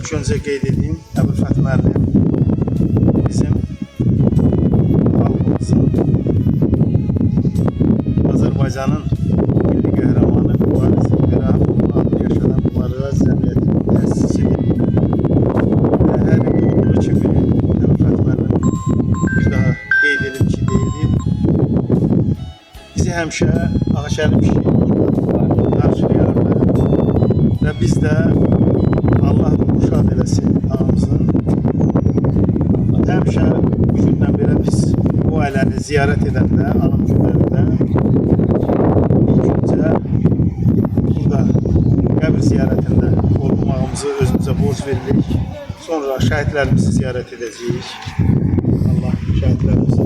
İlk önce qeyd edeyim, Əbülfət müəllim bizim xalqımızın, Azərbaycanın milli qəhrəmanı, mübariz İlqara adını yaşadan mübariz cəmiyyətinin təsisçisi. Hər il olduğu kimi Əbülfət müəllim bir daha qeyd edib ki, deyilir, bizi həmişə Ağaçəli pişiyi qarşılayardı və biz də Allah şad eləsin ağamızın. Həmişə bu gündən belə biz bu ailəni ziyarət edəndə, anım günlərində ilk öncə burada qəbir ziyarətində olmağımızı özümüzə borc veririk. Sonra şəhidlərimizi ziyarət edəcəyik. Allah şəhidlərimizi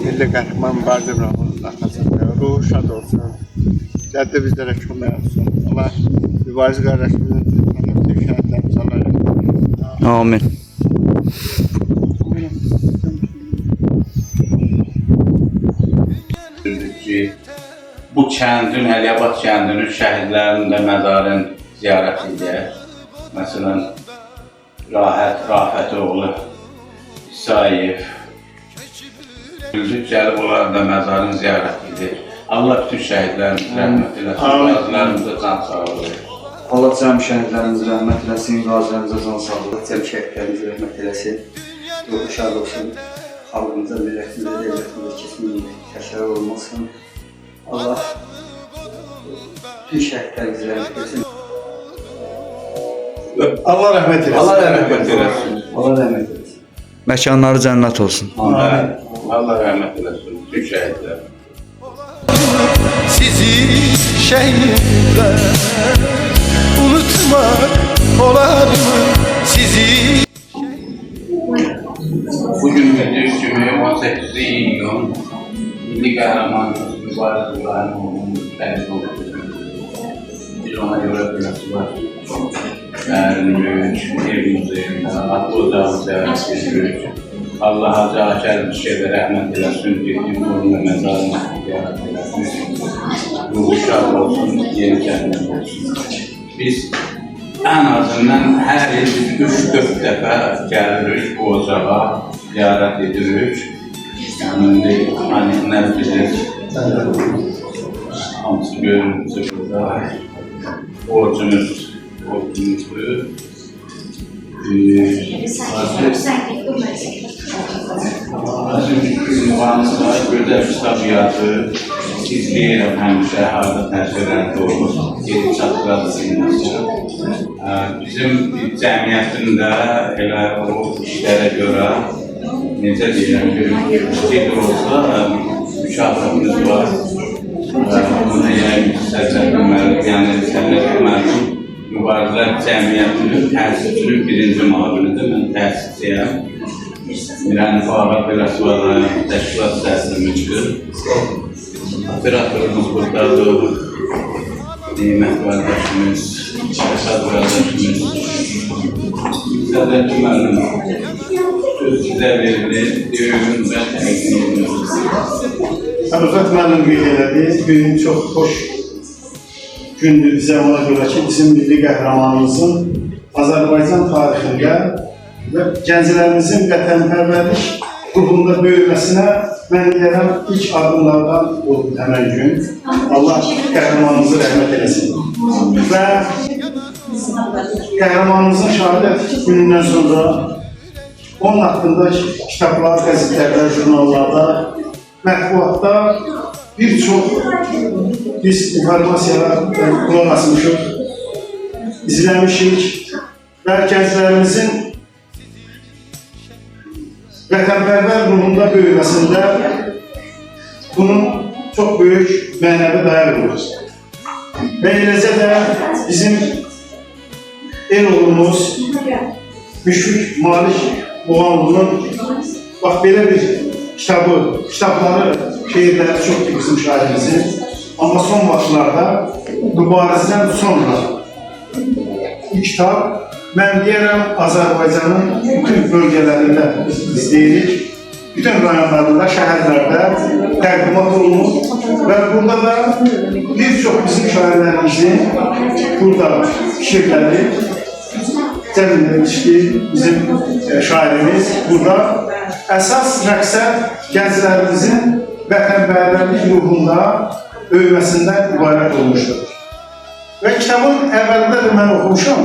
milli qəhrəman mübariz İbrahimov arxasında ruhu şad olsun. Cəddə bizlərə kömək olsun. Allah mübariz qardaşımızın bütün şəhidlərimizi Allah rəhmət eylesin. Amin. Bu kəndin, Əliyabad kəndinin şəhidlərinin də məzarın ziyarəti edək. Məsələn, Rafətoğlu, İsayev, Gülcük gəlib onların da məzarın ziyarəti edir. Allah bütün şəhidlərimizi rəhmət eləsin, qazilərimizə can sağlığı. Allah cəm şəhidlərimizi rəhmət eləsin, qazilərimizə can sağlığı, cəm şəhidlərimizi rəhmət eləsin. Ruhu şad olsun, xalqımıza, millətimizə, devlətimizə kesinlikle təşəkkür olmasın. Allah bütün şəhidlərimizi rəhmət eləsin. Allah rəhmət eləsin. Allah rəhmət eləsin. Allah rəhmət eləsin. Məkanları cənnət olsun. Amin. Allah rəhmət eləsin bütün şəhidlər. Sizi şehitler unutmak olar mı? Sizi Bugün gördüğü gibi 18 iyun milli qəhrəmanımız mübariz İbrahimov'un təlif oldu. Biz ona göre bilası var. Ərlük, evimizin, atlı ocağımız ziyarət edirik. Allah Hacı Ağaçəli pişiyə rəhmət eləsin, getdiyim uğrunda məzarını ziyarət eləsin. Ruhu şad olsun, yeni cənnət olsun. Biz ən azından hər il 3-4 dəfə gəlirik bu ocağa, ziyarət edirik. Yəni, nə bilir, hamısı görünüzü burada, borcumuzdur. Ünvanımız var, gözəl kitab yazı, izləyirəm həmişə, harada təsvirlərdə olur, yeni çatdırasınlar. Bizim cəmiyyətində elə o işlərə görə, necə deyirəm, bir olsa müşahidimiz var. Buna yəni Sərnəq müəllim Mübarizlər Cəmiyyətinin təsisçinin birinci müavinidir. Mən təsisçiyəm. Mirani Farah Beləsvara təşkilat səhəsidir. Operatorumuz buradadır. Nimət qardaşımız, Əsad qardaşımız. Sədrəki müəllim söz sizə verilir, düyün və təqdim edilir. Əbülfət müəllim qeyd elədi, gün çox xoş gündür bizə ona görə ki, bizim milli qəhrəmanımızın Azərbaycan tarixində və gənclərimizin vətənpərvərlik ruhunda böyüməsinə mən deyərəm ilk adımlardan oldu həmən gün. Allah qəhrəmanımızı rəhmət eləsin. Və qəhrəmanımızın şəhadət günündən sonra onun haqqında kitablar, qəzetlərdə, jurnallarda, mətbuatda bir çox biz informasiyalar qulaq asmışıq, izləmişik və gənclərimizin vətənpərvər ruhunda böyüməsində bunun çox böyük mənəvi dayaq olur. Və eləcə də bizim el oğlumuz Müşfik Malik Boğanlının bax belə bir kitabları, şehirləri çoxdur bizim şairimizin. Amma son vaxtlarda mübarizdən sonra bu kitab mən deyərəm Azərbaycanın bütün bölgələrində izləyirik bütün rayonlarında, şəhərlərdə təqdimat olunur və burada da bir çox bizim şairlərimizin burada şiirləri cəm edilmiş ki, bizim şairimiz burada əsas məqsəd gənclərimizin vətənpərvərlik ruhunda öyülməsindən ibarət olmuşdur. Və kitabın əvvəlində də mən oxumuşam,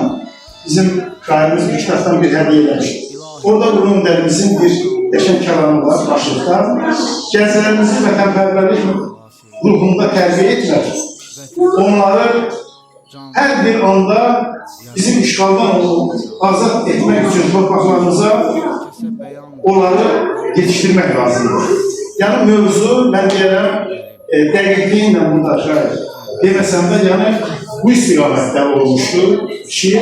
bizim şairimiz bu kitabdan bir hədiyyə eləmişdir. Orada Ulu Öndərimizin bir qəşəng kəlamı var, başlıqda. Gənclərimizi vətənpərvərlik ruhunda tərbiyə etmək, onları hər bir anda bizim işğaldan azad etmək üçün torpaqlarımıza onları yetişdirmək lazımdır. Yəni mövzu, mən deyərəm, dəqiqliyinlə burada şair deməsəm də, yəni bu istiqamətdə olmuşdur ki,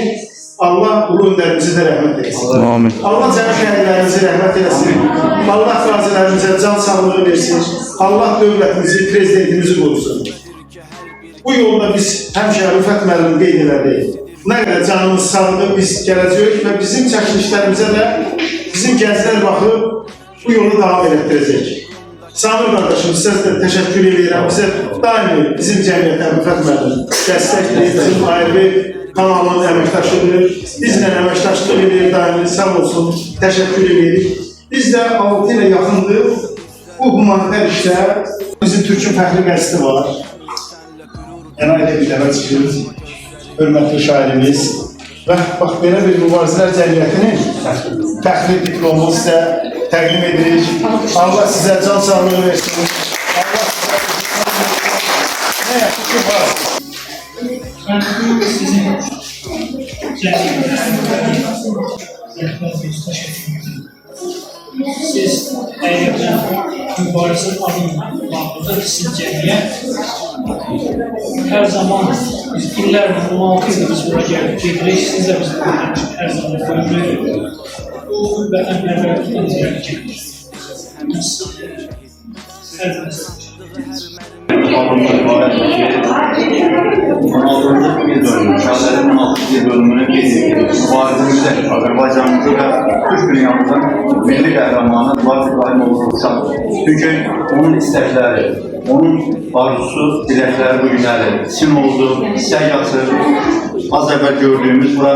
Allah Ulu Öndərimizi də rəhmət etsin. Amin. Allah cəmi şəhidlərimizi rəhmət eləsin. Allah qazilərimizə can sağlığı versin. Allah dövlətimizi, prezidentimizi qorusun. Bu yolda biz həmişə Rüfət müəllim qeyd elədik. Nə qədər canımız sağlığı biz gələcəyik və bizim çəkilişlərimizə də bizim gənclər baxıb bu yolu davam etdirəcək. Samir qardaşım, sizə də təşəkkür edirəm. Bizə daimi bizim cəmiyyətə Rüfət müəllim dəstəkdir, bizim ayrı kanalının əməkdaşıdır. Bizlə əməkdaşlıq edir, daimi sağ olsun, təşəkkür edirik. Biz də 6 ilə yaxındır. Bu humanitar işlər, bizim Türkün fəxri qəsdi var. Ənayə bir dəvə çıxırız, hörmətli şairimiz. Və bax, belə bir mübarizələr cəmiyyətinin fəxri diplomu sizə təqdim edirik. Allah sizə can sağlığı versin. Allah sizə nə yaxşı ki var. Ben sizin siz həqiqətən mübarizə adını bağlıdır, sizin cəmiyyət hər zaman biz illərlə 16 ildir biz bura gəlib gedirik, siz də bizi görmüşsünüz, hər zaman görmürük. Bu vətənpərvərlikdən irəli gedir. Sərbəst. 16. il bölümü, şahsərin 16. il bölümünü qeyd mübarizimizdə Azərbaycanımızı və Türk dünyamızın milli qəhrəmanı Vahid İbrahimoğlu uşaq. Çünki onun istəkləri, onun arzusu, diləkləri bu günləri sin oldu, səyyası, az əvvəl gördüyümüz bura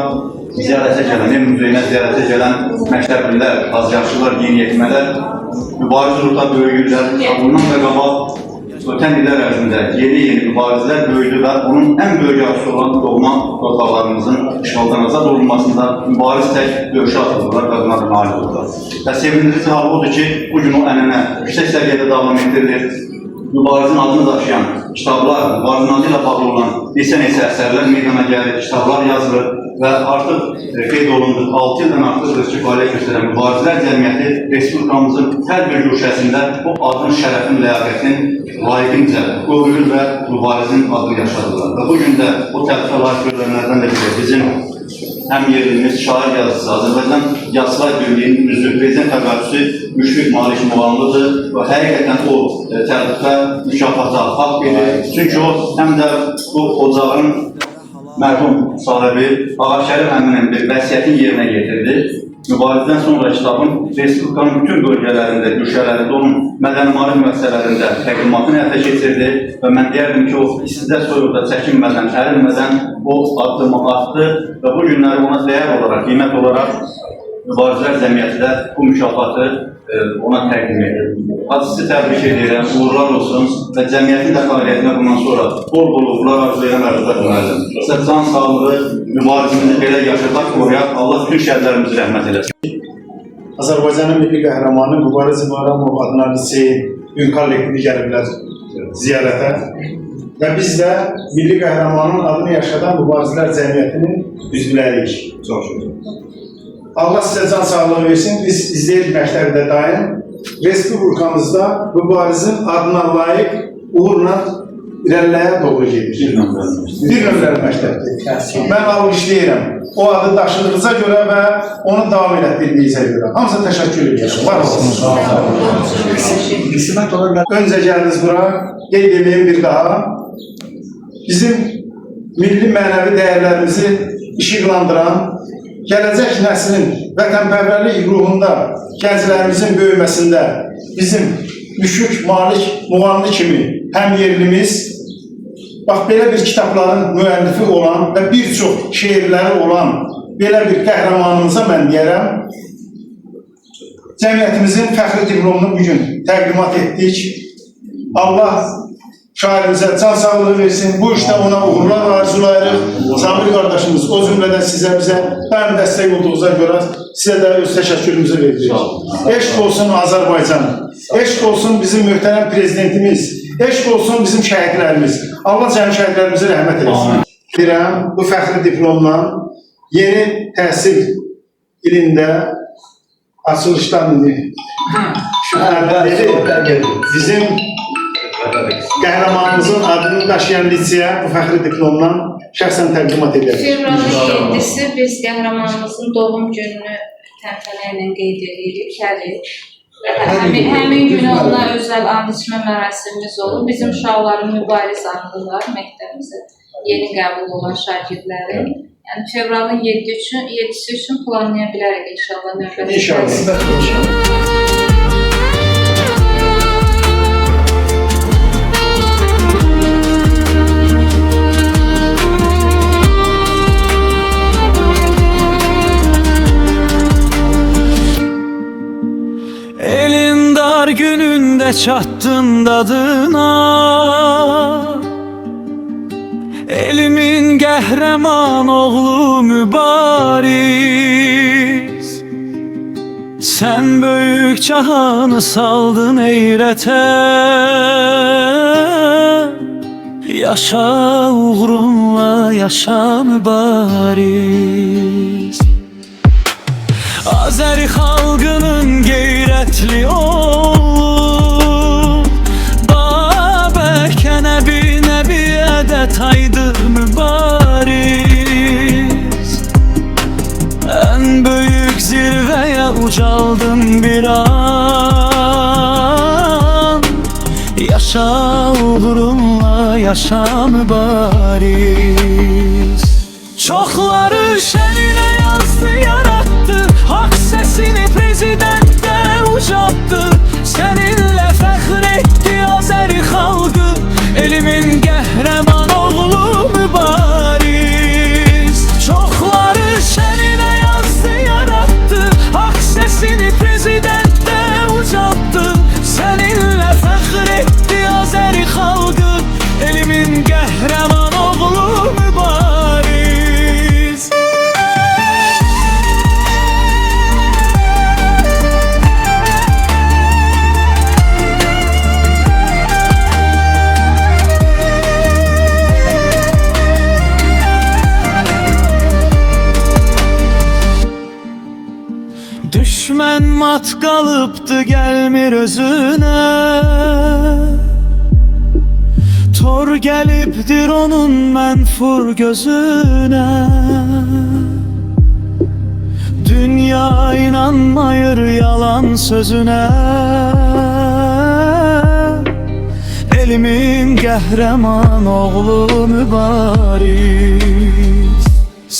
ziyarətə gələn, el müzeyinə ziyarətə gələn məktəblilər, azyaşlılar, yeniyetmələr, mübariz ruhda böyüyürlər. Bundan da qabaq ötən illər ərzində yeni mübarizələr böyüdü və onun ən böyük arzusu olan doğma torpaqlarımızın işğaldan azad olunmasında mübariz tək döyüşə atıldılar, qadınlar nail oldular. Və sevindirici hal odur ki, bugün o ənənə yüksək səviyyədə davam etdirilir. Mübarizin adını daşıyan kitablar, mübarizin adı ilə bağlı olan neçə əsərlər meydana gəlir, kitablar yazılır və artıq qeyd olundu, 6 ildən artıqdır ki, fəaliyyət göstərən mübarizələr cəmiyyəti Respublikamızın hər bir güşəsində o adın, şərəfin, ləyaqətinin layiqincə qoruyur və mübarizin adını yaşadılar. Və bugün də o təbqə layiq görülənlərdən də biri bizim həm yerimiz şair yazısı, Azərbaycan Yazıçılar Birliyinin üzvü, prezident təqaüdçüsü Müşfiq Malik Muğanlıdır və həqiqətən o təbqə mükafata haqq edir. Çünki o həm də bu ocağın mərhum sahibi Ağaşəri əminin bir vəsiyyətin yerinə getirdi. Mübarizdən sonra kitabın Respublikanın bütün bölgələrində, güşələrində, onun mədəni-maarif müəssisələrində təqdimatını həyata keçirdi və mən deyərdim ki, o istidə soyuqda çəkinmədən, ərinmədən o addımı atdı və bu günləri ona dəyər olaraq, qiymət olaraq mübarizələr cəmiyyəti də bu mükafatı ona təqdim edir. Sizi təbrik edirəm, uğurlar olsun və cəmiyyətin də fəaliyyətinə bundan sonra bol-bol uğurlar arzulayan Rüfət müəllim. Sizə can sağlığı, mübarizimizi belə yaşadaq, qoruyaq, Allah bütün şəhərlərimizi rəhmət eləsin. Azərbaycanın milli qəhrəmanı Mübariz İbrahimov adına liseyi ün kollektivi gəliblər ziyarətə və biz də milli qəhrəmanın adını yaşadan mübarizələr cəmiyyətinin üzvləriyik. Allah sizə can sağlığı versin, biz izləyir məktəbdə daim Respublikamızda mübarizin adına layiq uğurla irəliləyə doğru gedir. Bir nömrəli məktəbdir. Mən alqışlayıram. O adı daşıdığınıza görə və onu davam etdirdiyinizə görə. Hamıza təşəkkür edirəm. Var olsun. Öncə gəldiniz bura, qeyd edeyim bir daha. Bizim milli mənəvi dəyərlərimizi işıqlandıran gələcək nəslin vətənpərvərlik ruhunda, gənclərimizin böyüməsində bizim Müşfiq Malik Muğanlı kimi həm yerlimiz, bax belə bir kitabların müəllifi olan və bir çox şeirləri olan belə bir qəhrəmanımıza mən deyərəm, cəmiyyətimizin fəxri diplomunu bugün təqdimat etdik. Allah şairimizə can sağlığı versin. Bu işdə ona uğurlar arzulayırıq. Samir qardaşımız o cümlədən sizə, bizə həm dəstək olduğunuza görə sizə də öz təşəkkürümüzü veririk. Eşq olsun Azərbaycan. Eşq olsun bizim möhtərəm prezidentimiz. Eşq olsun bizim şəhidlərimiz. Allah cəmi şəhidlərimizə rəhmət eləsin. Deyirəm, bu fəxri diplomla yeni təhsil ilində açılışdan bizim qəhrəmanımızın adını daşıyan liseyə bu fəxri diplomla şəxsən təqdimat edək. Fevralın 7-si biz qəhrəmanımızın doğum gününü təntənə ilə qeyd edirik, hərik. Həmin günü ona özəl and içmə mərasimimiz olur. Bizim uşaqların mübariz anı var məktəbimizə yeni qəbul olan şagirdlərin. Yəni fevralın 7-si üçün planlaya bilərik inşallah növbəti. İnşallah. Elin dar gününde çattın dadına, elimin qəhrəman oğlu mübariz. Sen böyük cahanı saldın eyrətə, yaşa uğrunla yaşa mübariz. Azeri xalqının qeyrətli oğlu, Babək nəbi ədətaydır mübariz. Ən böyük zirvəyə ucaldın bir an, yaşa uğrunla yaşa mübariz. Çoxları şəninə yazdı, yarattı, haqq səsini prezidentdə ucaltdı. Səninlə fəxr etdi Azəri xalqı, elimin qəhrəman oğlu mübariz. Çoxları şəninə yazdı, yarattı, haqq səsini prezidentdə ucaltdı. Səninlə fəxr etdi Azəri xalqı, elimin qəhrəman oğlu mübariz. Düşmən mat qalıbdı, gəlmir özünə, tor gəlibdir onun mənfur gözünə. Dünya inanmayır yalan sözünə, elimin qəhrəman oğlu mübariz.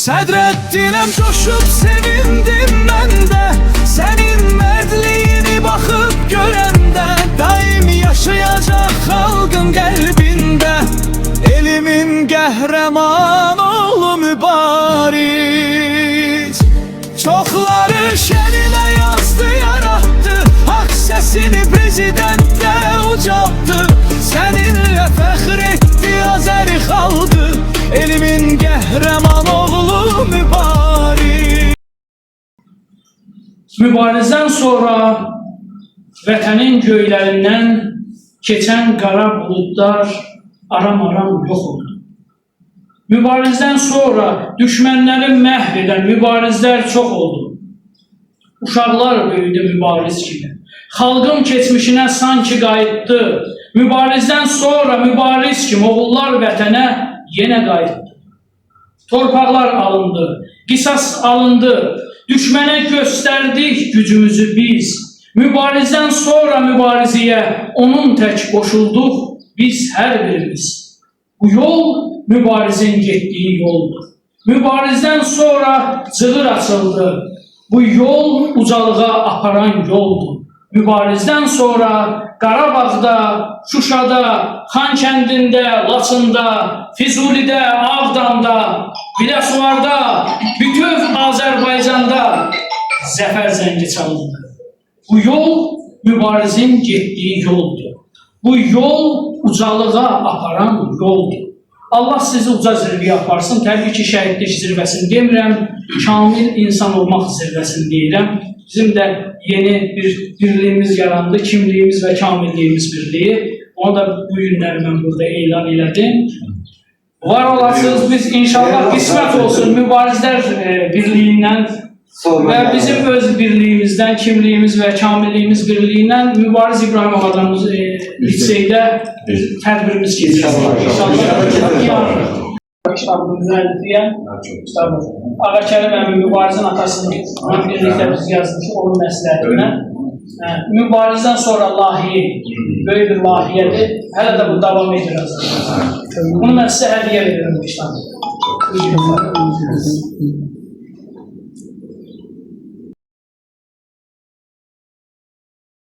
Sədrəddinəm coşub sevindim mən də, sənin mərdliyini baxıb görəndə. Daim yaşayacaq xalqın qəlbində, elimin qəhrəman oğlu mübariz. Çoxları şəninə yazdı, yarattı, haqq səsini prezidentdə ucaltdı. Səninlə fəxr etdi Azəri xalqı, elimin qəhrəman oğlu mübariz. Mübarizdən sonra vətənin göylərindən keçən qara buludlar aram-aram yox oldu. Mübarizdən sonra düşmənləri məhv edən mübarizlər çox oldu. Uşaqlar böyüdü mübariz kimi. Xalqın keçmişinə sanki qayıtdı. Mübarizdən sonra mübariz kimi oğullar vətənə yenə qayıtdı. Torpaqlar alındı, qisas alındı. Düşmənə göstərdik gücümüzü biz. Mübarizdən sonra mübarizəyə onun tək qoşulduq biz hər birimiz. Bu yol mübarizin getdiyi yoldur. Mübarizdən sonra cığır açıldı. Bu yol ucalığa aparan yoldur. Mübarizdən sonra Qarabağda, Şuşada, Xankəndində, Laçında, Füzulidə, Ağdamda, Biləsuvarda, bütöv Azərbaycanda zəfər zəngi çalındı. Bu yol mübarizin getdiyi yoldur. Bu yol ucalığa aparan yoldur. Allah sizi uca zirvəyə aparsın. Təbii ki, şəhidlik zirvəsini demirəm, kamil insan olmaq zirvəsini deyirəm. Bizim də yeni bir birliyimiz yarandı, kimliyimiz və kamilliyimiz birliyi. Onu da bu günləri mən burada elan elədim. Var olasınız, biz inşallah qismət olsun Mübarizlər Birliyindən və bizim öz birliyimizdən, kimliyimiz və kamilliyimiz birliyindən Mübariz İbrahim Ağadamız liseydə tədbirimiz keçirir. İnşallah. Kitabın müəllifiyəm. Ağakərim əmin Mübarizin atasını birlikdə biz yazmışıq, onun məsləhətindən. Mübarizdən sonra lahiyi, böyük bir lahiyyədir. Hələ də bu davam edir. Bunu mən sizə hədiyyə verirəm.